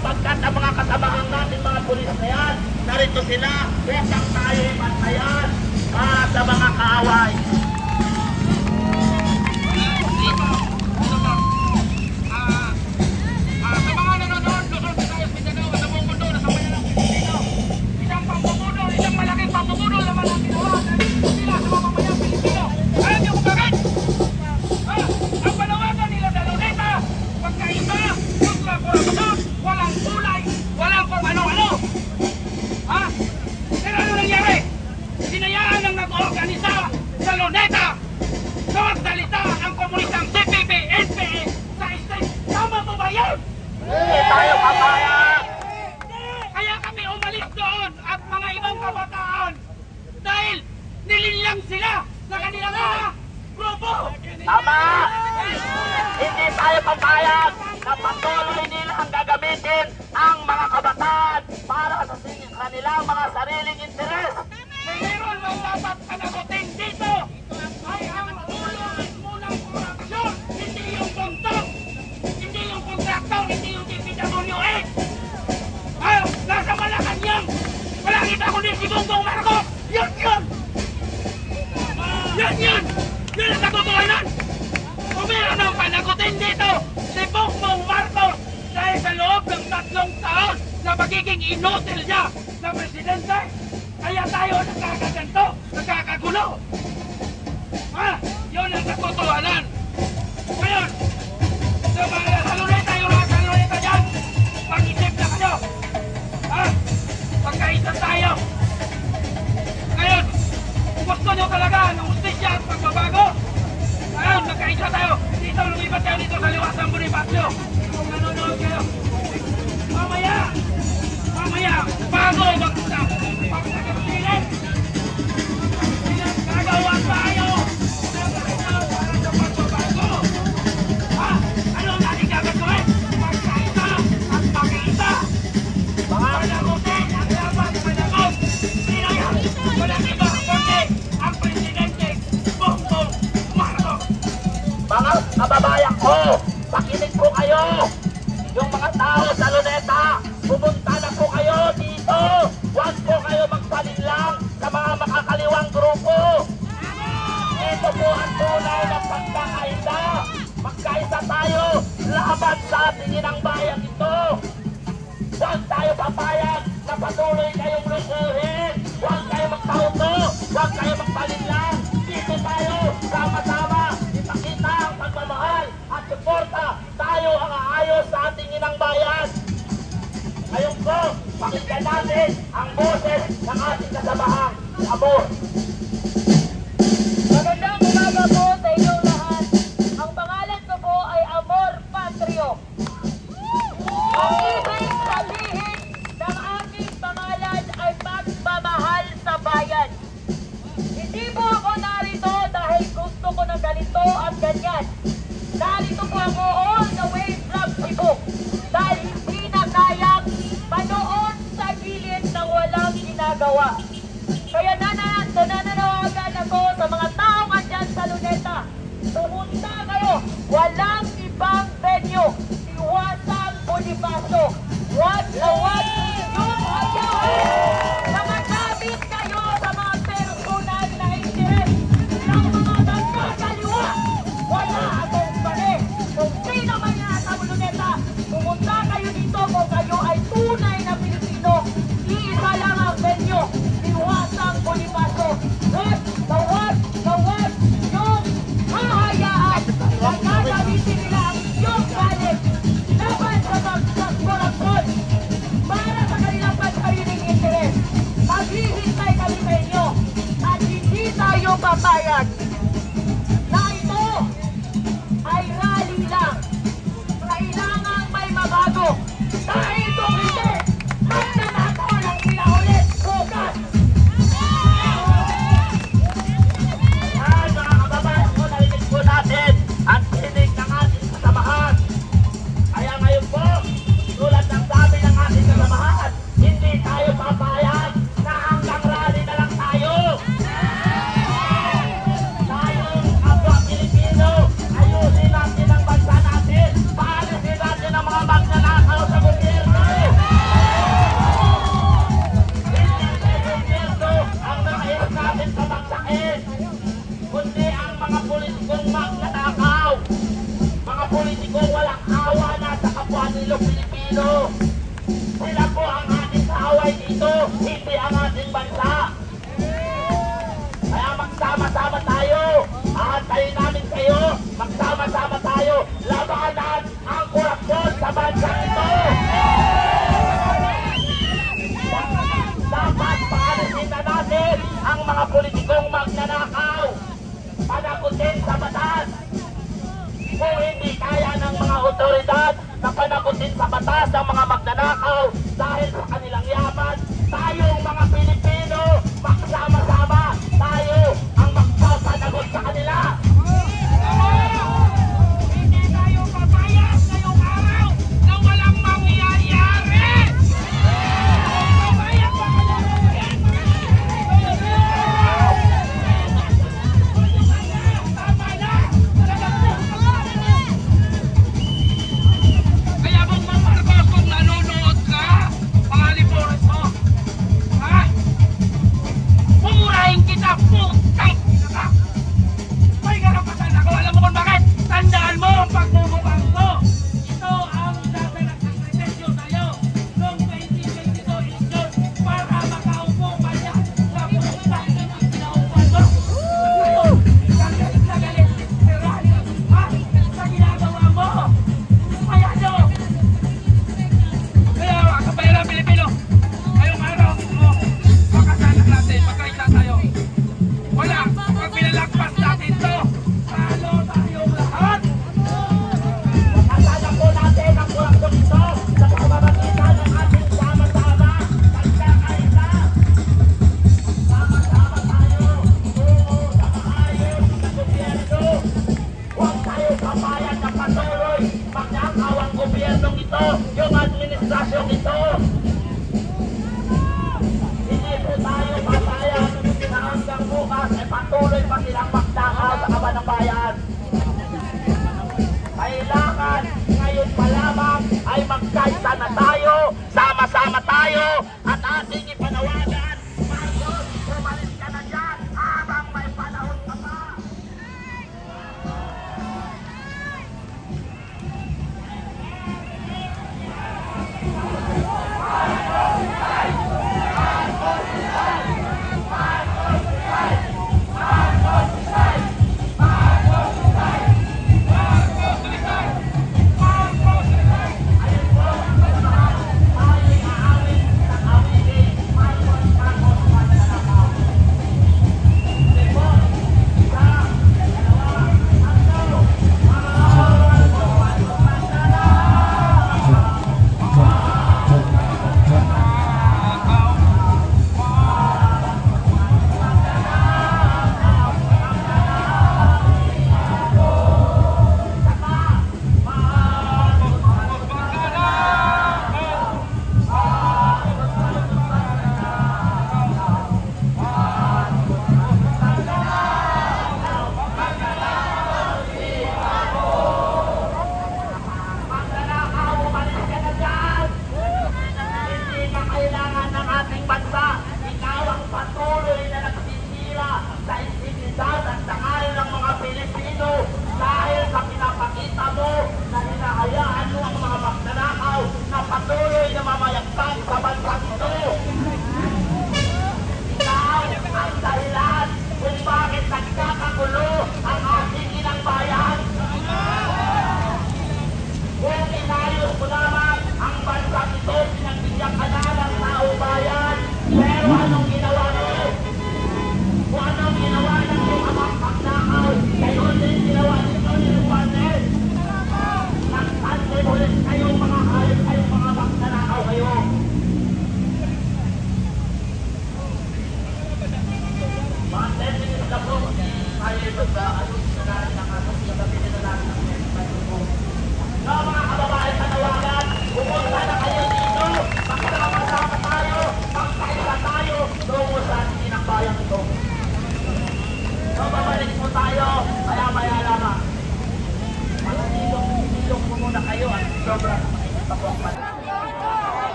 sapagkat ang mga kasamahan natin mga pulis na yan, narito sila upang tayo ipantayan para sa mga kaaway. Sa mga nanonood, Luzon, Visayas, Mindanao, sa buong mundo, nasa bayan ng Pilipino, isang pamumuno, isang malaking pamumuno naman ang ginawa nila sa mga bayan Pilipino. Alam niyo kung bakit? Ang panawagan nila sa Luneta, pagkaiba, kontra korupsyon, walang kulay, walang kung ano-ano. Pero ano nangyari? Sinayaan ang nag-organisa sa Luneta na magsalita ang komunistang CPP, NPA sa state. Tama po ba yun? Hindi tayo papayag! Kaya kami umalis doon at mga ibang kabataan dahil nililang sila sa kanilang mga grupo. Tama! Hindi tayo papayag na patuloy nilang gagamitin ang mga kabataan para sa kanilang mga sariling interes. Meron lang dapat panagutin dito ay ang ulo mismo ng korupsyon, hindi yung kontak, hindi yung kontraktor, hindi yung DPWH. Nasa Malacanang, walang kita kundi si Bongbong Marcos. Yun! Yan ang katotohanan. Kung meron ng panagutin dito si Bongbong Marcos dahil sa loob ng 3 taon na magiging inutil niya na presidente, kaya tayo nagkakaganto, nagkakagulo. Yun ang katotohanan. Ngayon, sa Luneta, yung mga Luneta dyan, mag-isip na kayo. Pagkaisa tayo. Ngayon, kung gusto nyo talaga ng justisya at pagbabago, ngayon, magkaisa tayo. Dito, lumipat kayo dito sa Liwasang Bonifacio. Kung nanonood kayo. Mamaya, bago mag-usap. Pagkakasilit, gagawa tayo. Para sa pagbabago. Ano natin gagawin? Magkaisa at mag-isa. Panagutin ang dapat panagot. Sinayang, walang iba kundi ang Presidente Bongbong Marcos. Mga kababayan ko, pakinig po kayo. Yung mga tao sa Luneta, pumunta na po kayo dito. Huwag po kayo magpalinlang sa mga makakaliwang grupo. Ito po ang tunay na pagkakaisa. Magkaisa tayo laban sa ating inang bayan ito. Huwag tayo papayag na patuloy kayong lusuhin. Huwag kayo magpauto. Huwag kayo magpalinlang. Dito tayo sama-sama. Ipakita ang pagmamahal at suporta. Tayo ang aayos sa ating inang bayan. Ngayon po, pakinggan natin ang boses ng ating kasamahang Amor. Magandang umaga po sa inyong lahat. Ang pangalan ko po ay Amor Patrio. Ang ibig sabihin ng aking pangalan ay pagmamahal sa bayan. Hindi po ako narito dahil gusto ko na ganito at ganyan. Narito po ako all the way from Cebu dahil hindi na kayang manood sa gilid ng walang ginagawa. Kaya nananawagan ako sa mga taong andyan sa Luneta. Pumunta kayo. Walang ibang venue. Liwasang Bonifacio. Huwag yung hayaan na magkabit kayo sa mga personal na interes ng mga nagkakaliwa. Wala akong pake. Kung sino man yan sa Luneta, pumunta kayo dito kung kayo ay tunay na Pilipino. Iisa lang ang venue. Liwasang Bonifacio. Huwag yung hahayaan na gagamitin nila ang iyong galit laban sa korupsyon para sa kanilang pansariling interes. Maghihintay kami sa inyo at hindi tayo papayag na ito ay rally lang. Kailangan may mabago. Dahil kung hindi, magtatato lang sila ulit bukas. Yan mga kababayan ko, narinig po natin ang tinig ng ating kasamahan. Kaya ngayon po, tulad ng sabi ng ating kasamahan, hindi tayo papayag na hanggang rally na lang tayo. ating bansa. Kaya magsama-sama tayo. Aantayin namin kayo. Magsama-sama tayo. Labanan ang korupsyon sa bansa ito. Dapat paalisin na natin ang mga politikong magnanakaw. Panagutin sa batas. Kung hindi kaya ng mga otoridad na panagutin sa batas ang mga magnanakaw dahil sa kanilang yaman, tayong mga Pilipino, magsama-sama tayo ang magpapanagot sa kanila. Hindi tayo papayag ngayong araw na walang mangyayari! Papayag pa ka na! Tama na! Kaya Bongbong Marcos, kung nanonood ka, mga lipunan mo, ha? Mumurahin kita, putang ina ka! May karapatan ako, alam mo kung bakit? Tandaan mo ang pagmumukang ko! Ito ang dasalang sakripisyo sa'yo noong 2022 eleksyon para makaupo ka dyan sa putang ina pinaupan mo! Galit na galit, Tirani, ha? Sa ginagawa mo! Kaya nyo! Kaya mga kabayaran Pilipino, ngayong araw, makasanak natin, magkaisa tayo. Wala, pag pinalagpas natin to, talo tayong lahat. Kasama po natin ang korupsyon ito sa pamamagitan ng ating sama-sama pagkakaisa. Sama-sama tayo tungo sa maayos na gobyerno. Huwag tayo papayag na patuloy magnakaw ang gobyernong ito, yung administrasyong ito. Hindi po tayo papayag na hanggang bukas ay patuloy pa silang magnakaw sa kaban ng bayan. Kailangan ngayon pa lamang ay magkaisa na tayo, sama-sama tayo, at ating ipanawagan, Marcos, umalis ka na dyan habang may panahon ka pa.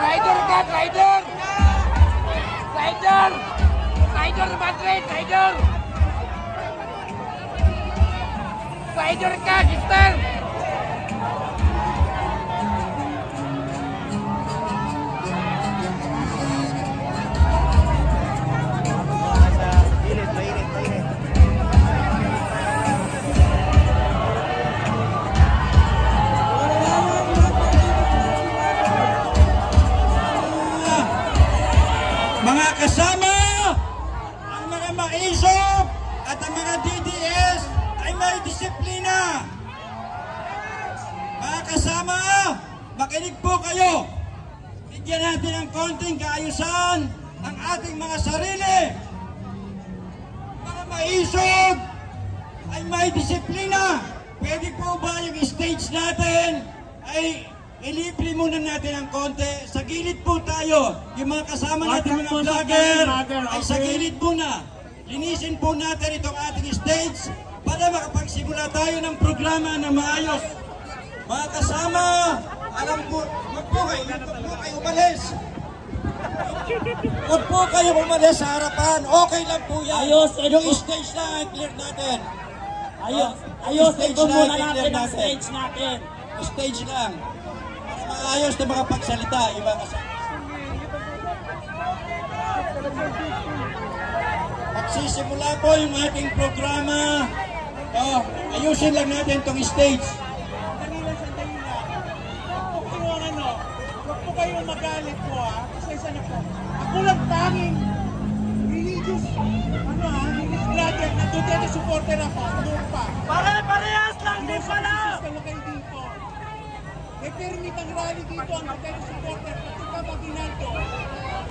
Rider ka, rider! Rider! Rider Madrid, rider! Rider ka, sister! mga DDS ay may disiplina. Mga kasama, makinig po kayo. Bigyan natin ng konting kaayusan ang ating mga sarili. Mga maisog ay may disiplina. Pwede po ba yung stage natin ay ilibre muna natin ng konti? Sa gilid po tayo. Yung mga kasama natin mga vlogger ay sa gilid muna. Linisin po natin itong ating stage para makapagsimula tayo ng programa na maayos. Mga kasama, alam po, huwag po kayo umalis. Huwag po kayo umalis sa harapan. Okay lang po yan. Yung stage na ay clear natin. Ayusin po muna natin ang stage natin. Stage lang. Para maayos na makapagsalita. Iba kasama. Magsisimula po yung ating programa. Ayusin lang natin itong stage. Huwag po kayong magalit po ha. Pasensya na po. Ako lang tanging religious, religious brother na Duterte supporter ako. Doon pa. Pare-parehas lang din pala! Kayo kayo dito. May permit ang rally dito ang Duterte supporter. Pati ka maginado.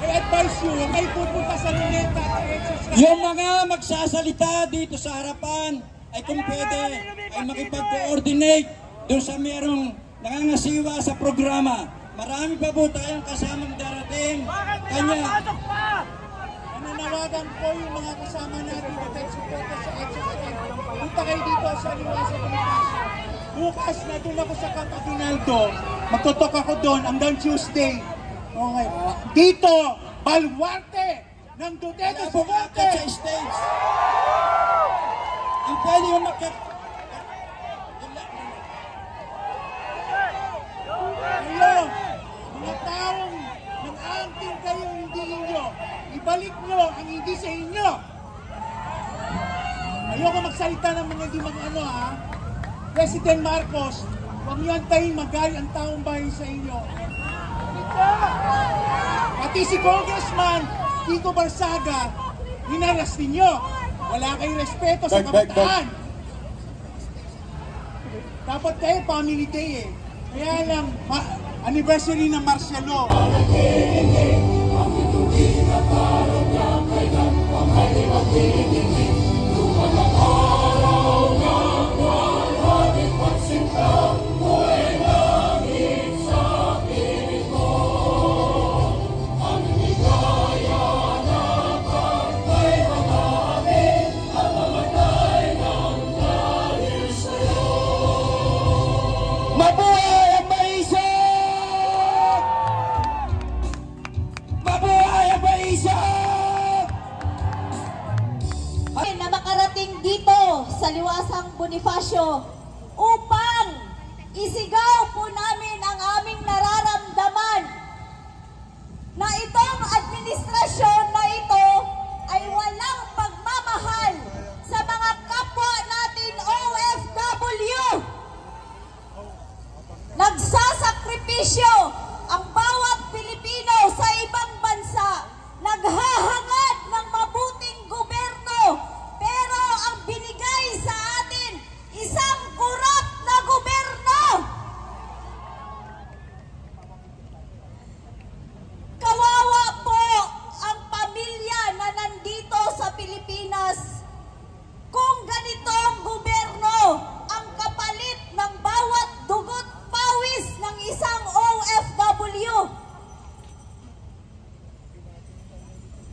I advise you, huwag kayo pupunta sa Luneta at exercise. Yung mga magsasalita dito sa harapan ay kung pwede ay makipag-coordinate doon sa merong nangangasiwa sa programa. Marami pa po tayong kasamang darating. Nananawagan po yung mga kasama natin na tayo supporter sa exercise. Punta kayo dito sa Liwasa Bonifacio. Bukas na doon ako sa Camp Aguinaldo. Magtutok ako doon hanggang Tuesday. Okay. Dito, baluarte ng Duterte supporter. Sa stage. Ang pwede yung Kayo, mga taong nag-aangkin kayo hindi ninyo, ibalik nyo ang hindi sa inyo. Ayoko magsalita ng mga hindi mag-ano ha. President Marcos, huwag nyo antayin magaling ang taong bayan sa inyo. Pati si Congressman Kiko Barsaga, hinaras ninyo. Wala kayong respeto sa kabataan. Dapat kayo family day eh. Kaya lang, anniversary ng martial law. Na makarating dito sa Liwasang Bonifacio upang isigaw po namin ang aming nararamdaman na itong administrasyon na ito ay walang pagmamahal sa mga kapwa natin OFW. Nagsasakripisyo ang bawat Pilipino sa ibang bansa, naghahangad ng mabuting gobyerno, pero ang binigay sa atin, isang kurap na gobyerno. Kawawa po ang pamilya na nandito sa Pilipinas kung ganito ang gobyerno ang kapalit ng bawat dugot pawis ng isang OFW.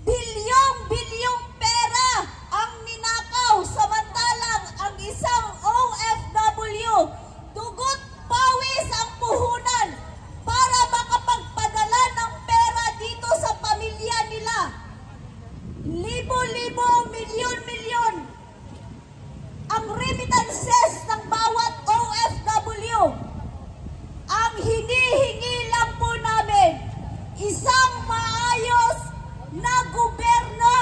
Bilyong-bilyong pera ang ninakaw, samantalang ang isang OFW, dugot pawis ang puhunan para makapagpadala ng pera dito sa pamilya nila. Libo-libo, milyon-milyon ang remittances ng bawat OFW. Ang hinihingi lang po namin, isang maayos na gobyerno.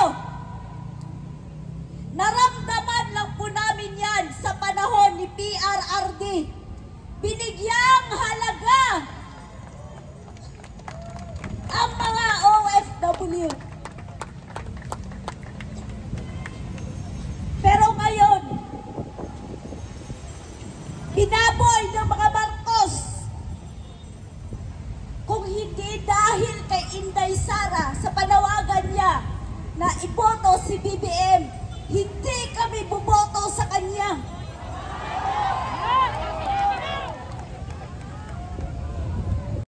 Naramdaman lang po namin yan sa panahon ni PRRD. Binigyang halaga ang mga OFW. Pero ngayon, palaboy ng mga Marcos. Kung hindi dahil kay Inday Sara sa panawagan niya na iboto si BBM